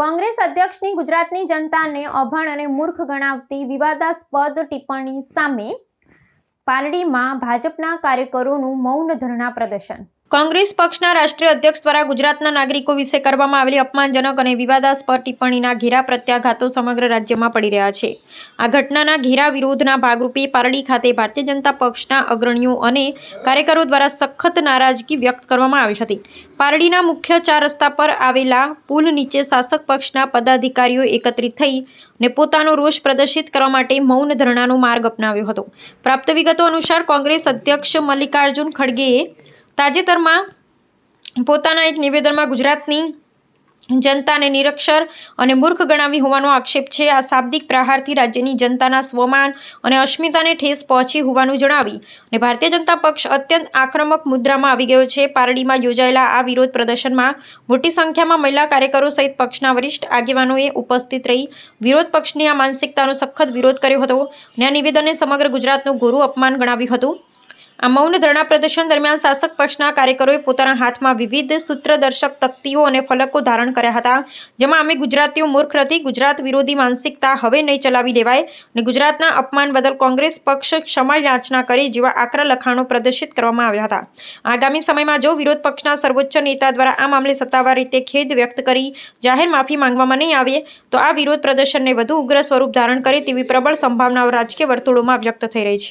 કોંગ્રેસ અધ્યક્ષની ગુજરાતની જનતાને અભણ અને મૂર્ખ ગણાવતી વિવાદાસ્પદ ટિપ્પણી સામે પારડીમાં ભાજપના કાર્યકરોનું મૌન ધરણા પ્રદર્શન। કોંગ્રેસ પક્ષના રાષ્ટ્રીય અધ્યક્ષ દ્વારા ગુજરાતના નાગરિકો વિશે કરવામાં આવેલી અપમાનજનક અને વિવાદાસ્પદ ટિપ્પણીના ઘેરા પ્રત્યાઘાતો સમગ્ર રાજ્યમાં પડી રહ્યા છે। આ ઘટનાના ઘેરા વિરોધના ભાગરૂપે પારડી ખાતે ભારતીય જનતા પક્ષના અગ્રણીઓ અને કાર્યકરો દ્વારા સખત નારાજગી વ્યક્ત કરવામાં આવી હતી। પારડીના મુખ્ય 4 રસ્તા પર આવેલા પુલ નીચે શાસક પક્ષના પદાધિકારીઓ એકત્રિત થઈ ને પોતાનો રોષ પ્રદર્શિત કરવા માટે મૌન ધરણાનો માર્ગ અપનાવ્યો હતો। પ્રાપ્ત વિગતો અનુસાર કોંગ્રેસ અધ્યક્ષ મલ્લિકાર્જુન ખડગેએ તાજેતરમાં પોતાના એક નિવેદનમાં ગુજરાતની જનતાને નિરક્ષર અને મૂર્ખ ગણાવી હોવાનો આક્ષેપ છે। આ શાબ્દિક પ્રહારથી રાજ્યની જનતાના સ્વમાન અને અસ્મિતાને ઠેસ પહોંચી હોવાનું જણાવી અને ભારતીય જનતા પક્ષ અત્યંત આક્રમક મુદ્રામાં આવી ગયો છે। પારડીમાં યોજાયેલા આ વિરોધ પ્રદર્શનમાં મોટી સંખ્યામાં મહિલા કાર્યકરો સહિત પક્ષના વરિષ્ઠ આગેવાનોએ ઉપસ્થિત રહી વિરોધ પક્ષની આ માનસિકતાનો સખત વિરોધ કર્યો હતો અને આ નિવેદનને સમગ્ર ગુજરાતનું ઘોરું અપમાન ગણાવ્યું હતું। આ મૌન ધરણા પ્રદર્શન દરમિયાન શાસક પક્ષના કાર્યકરોએ પોતાના હાથમાં વિવિધ સૂત્રદર્શક તખ્તીઓ અને ફલકો ધારણ કર્યા હતા, જેમાં અમે ગુજરાતીઓ મૂર્ખ નથી, ગુજરાત વિરોધી માનસિકતા હવે નહીં ચલાવી લેવાય અને ગુજરાતના અપમાન બદલ કોંગ્રેસ પક્ષ ક્ષમા યાચના કરે જેવા આકરા લખાણો પ્રદર્શિત કરવામાં આવ્યા હતા। આગામી સમયમાં જો વિરોધ પક્ષના સર્વોચ્ચ નેતા દ્વારા આ મામલે સત્તાવાર રીતે ખેદ વ્યક્ત કરી જાહેર માફી માંગવામાં નહીં આવે તો આ વિરોધ પ્રદર્શનને વધુ ઉગ્ર સ્વરૂપ ધારણ કરે તેવી પ્રબળ સંભાવનાઓ રાજકીય વર્તુળોમાં વ્યક્ત થઈ રહી છે।